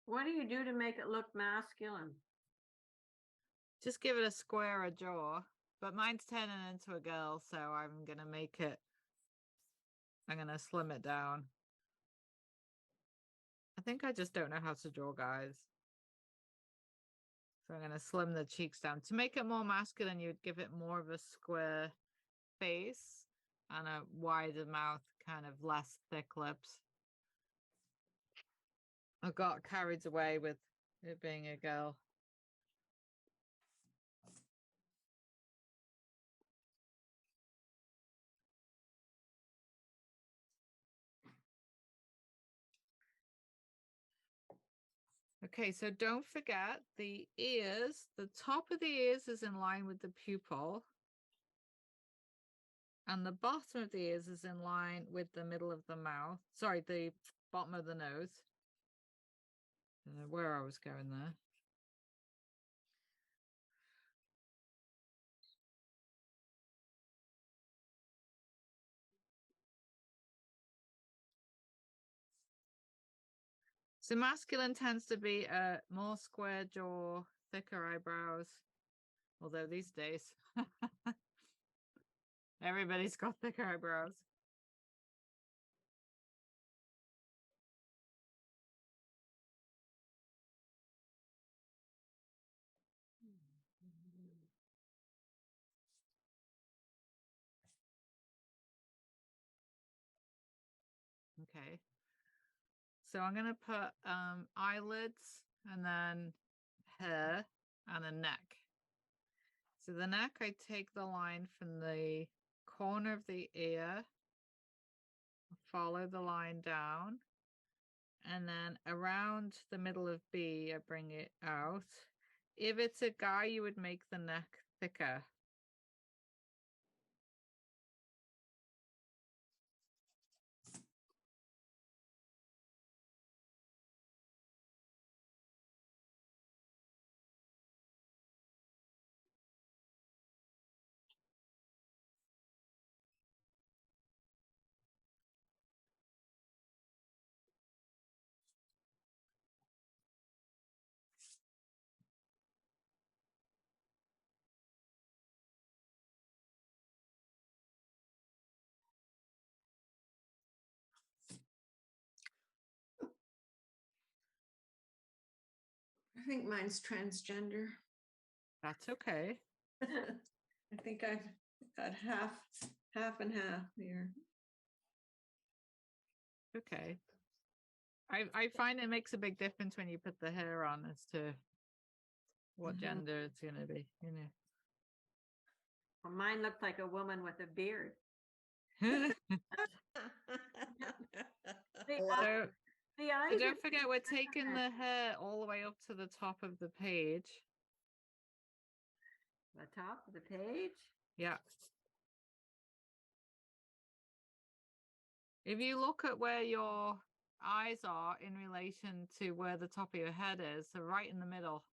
Speaker 5: What do you do to make it look masculine?
Speaker 1: Just give it a squarer jaw, but mine's turning into a girl, so I'm going to make it, I'm going to slim it down. I think I just don't know how to draw, guys. So I'm going to slim the cheeks down. To make it more masculine, you would give it more of a square face and a wider mouth, kind of less thick lips. I got carried away with it being a girl. Okay, so don't forget the ears. The top of the ears is in line with the pupil. And the bottom of the ears is in line with the middle of the mouth. Sorry, the bottom of the nose. I don't know where I was going there. So masculine tends to be a more square jaw, thicker eyebrows. Although these days, everybody's got thicker eyebrows. Okay. So I'm going to put eyelids and then hair and a neck. So the neck, I take the line from the corner of the ear, follow the line down, and then around the middle of B, I bring it out. If it's a guy, you would make the neck thicker.
Speaker 3: I think mine's transgender.
Speaker 1: That's okay.
Speaker 3: I think I've got half and half here.
Speaker 1: Okay. I find it makes a big difference when you put the hair on as to what gender it's going to be, you know.
Speaker 5: Well, mine looked like a woman with a beard.
Speaker 1: So,
Speaker 5: The
Speaker 1: so
Speaker 5: eyes
Speaker 1: don't forget, we're taking the hair all the way up to the top of the page.
Speaker 5: the top of the page.
Speaker 1: Yeah. If you look at where your eyes are in relation to where the top of your head is, so right in the middle.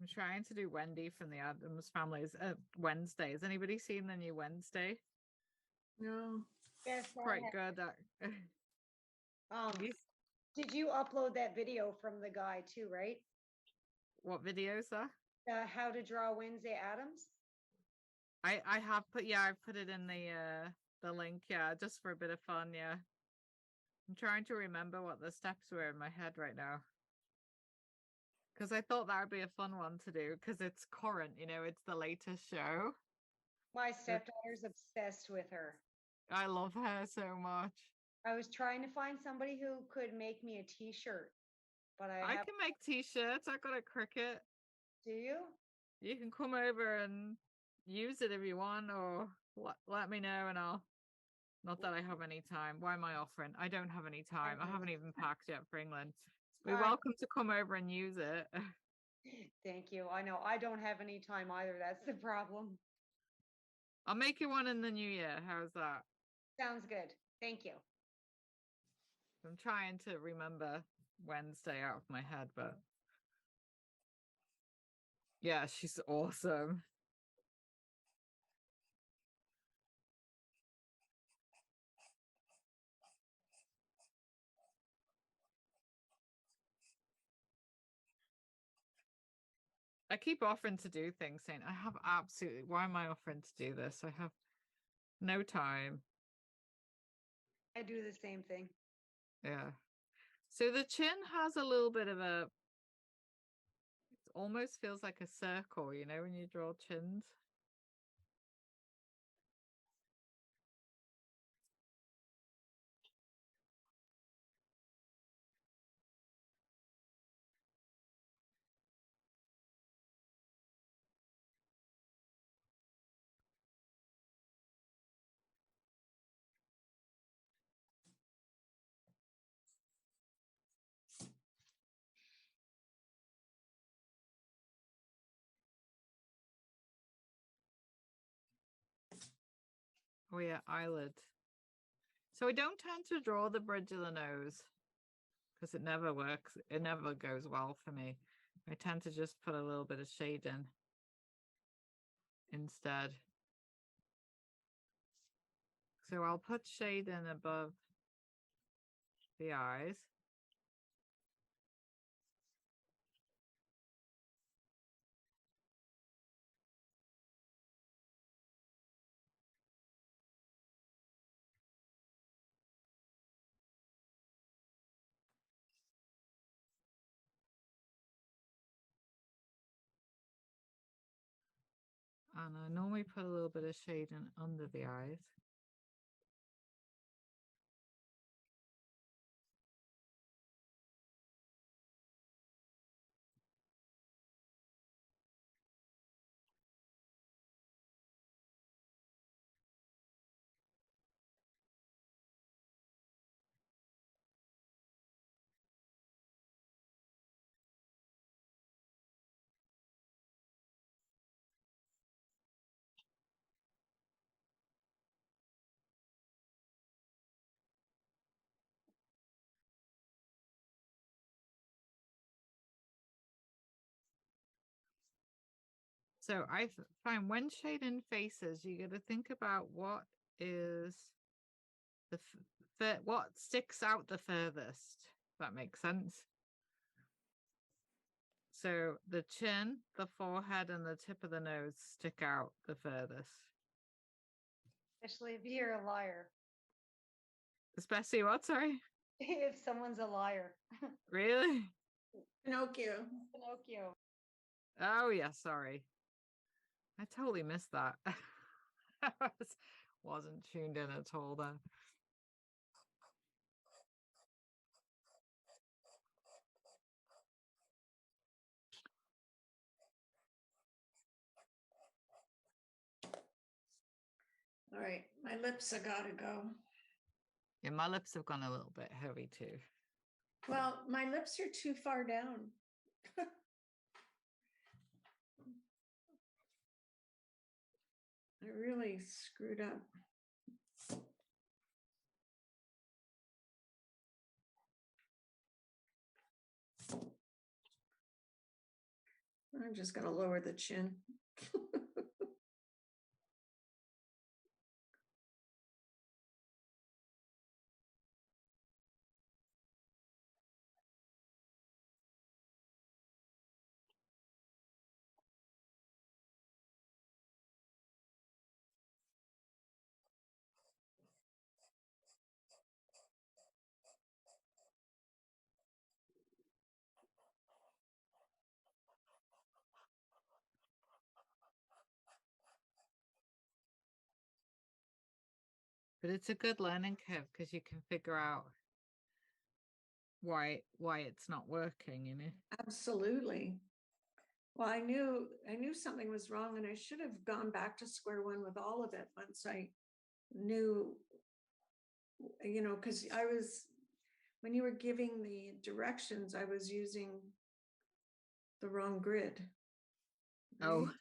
Speaker 1: I'm trying to do Wendy from the Addams Family's Wednesday. Has anybody seen the new Wednesday?
Speaker 3: No.
Speaker 2: Yes, I
Speaker 1: Quite
Speaker 2: have.
Speaker 1: good. You-
Speaker 2: Did you upload that video from the guy too, right?
Speaker 1: what videos are?
Speaker 2: How to draw Wednesday Adams?
Speaker 1: I have put, yeah, I've put it in the link, yeah, just for a bit of fun, yeah. I'm trying to remember what the steps were in my head right now. Because I thought that would be a fun one to do, because it's current, you know, it's the latest show.
Speaker 2: My stepdaughter's obsessed with her.
Speaker 1: I love her so much.
Speaker 2: I was trying to find somebody who could make me a t-shirt, but I
Speaker 1: I
Speaker 2: have,
Speaker 1: can make t-shirts. I got a Cricut.
Speaker 2: do you?
Speaker 1: You can come over and use it if you want, or let me know and I'll. Not that I have any time. Why am I offering? I don't have any time. I haven't even packed yet for England. You're welcome to come over and use it.
Speaker 2: Thank you. I know I don't have any time either. That's the problem.
Speaker 1: I'll make you one in the new year. How's that?
Speaker 2: Sounds good. Thank you.
Speaker 1: I'm trying to remember Wednesday out of my head, but yeah, she's awesome. I keep offering to do things saying I have absolutely, why am I offering to do this? I have no time.
Speaker 2: I do the same thing.
Speaker 1: Yeah. So the chin has a little bit of a, it almost feels like a circle, you know, when you draw chins. Oh yeah, eyelid. So I don't tend to draw the bridge of the nose because it never works. It never goes well for me. I tend to just put a little bit of shade in instead. So I'll put shade in above the eyes. And I normally put a little bit of shade in under the eyes. So I find when shading faces, you got to think about what is what sticks out the furthest. If that makes sense. So the chin, the forehead, and the tip of the nose stick out the furthest.
Speaker 2: Especially if you're a liar.
Speaker 1: Especially what? Sorry.
Speaker 2: If someone's a liar.
Speaker 1: Really?
Speaker 3: Pinocchio.
Speaker 2: Pinocchio.
Speaker 1: Oh yeah. Sorry. I totally missed that. I wasn't tuned in at all then.
Speaker 3: All right, my lips have got to go.
Speaker 1: Yeah, my lips have gone a little bit heavy too.
Speaker 3: Well, my lips are too far down. I really screwed up. I'm just gonna lower the chin.
Speaker 1: But it's a good learning curve because you can figure out why it's not working, you know.
Speaker 3: Absolutely. Well, I knew something was wrong, and I should have gone back to square one with all of it once I knew, because when you were giving the directions, I was using the wrong grid.
Speaker 1: Oh,
Speaker 3: right?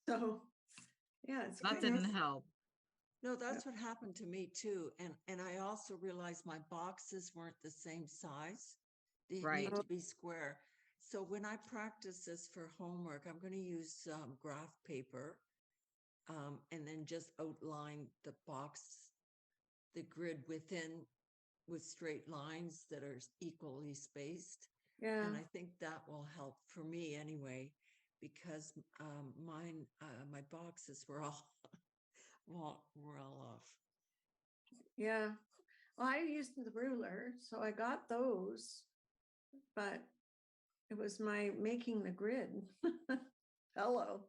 Speaker 3: So, yeah, it's
Speaker 1: that
Speaker 3: quite
Speaker 1: didn't
Speaker 3: nice.
Speaker 1: help.
Speaker 4: No, that's what happened to me too. And I also realized my boxes weren't the same size. They
Speaker 1: Right.
Speaker 4: need to be square. So when I practice this for homework, I'm going to use graph paper and then just outline the box, the grid within with straight lines that are equally spaced.
Speaker 3: Yeah.
Speaker 4: And I think that will help for me anyway, because my boxes were all off.
Speaker 3: Yeah. Well, I used the ruler, so I got those, but it was my making the grid. Hello.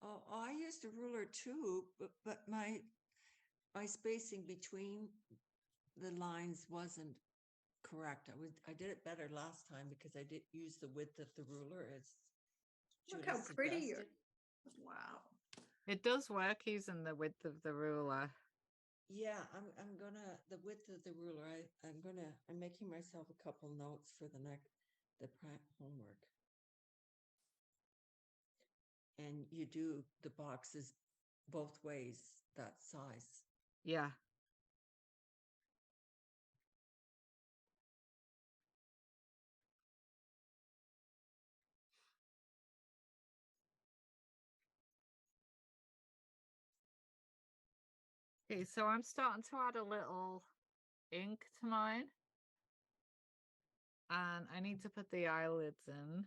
Speaker 4: Oh, I used a ruler too, but my spacing between the lines wasn't correct. I did it better last time because I did use the width of the ruler as
Speaker 3: Look
Speaker 4: Julie
Speaker 3: how pretty you're.
Speaker 4: suggested.
Speaker 3: Wow.
Speaker 1: It does work using the width of the ruler.
Speaker 4: Yeah, I'm gonna the width of the ruler. I'm making myself a couple notes for the homework. And you do the boxes both ways, that size.
Speaker 1: Yeah. Okay, so I'm starting to add a little ink to mine. And I need to put the eyelids in.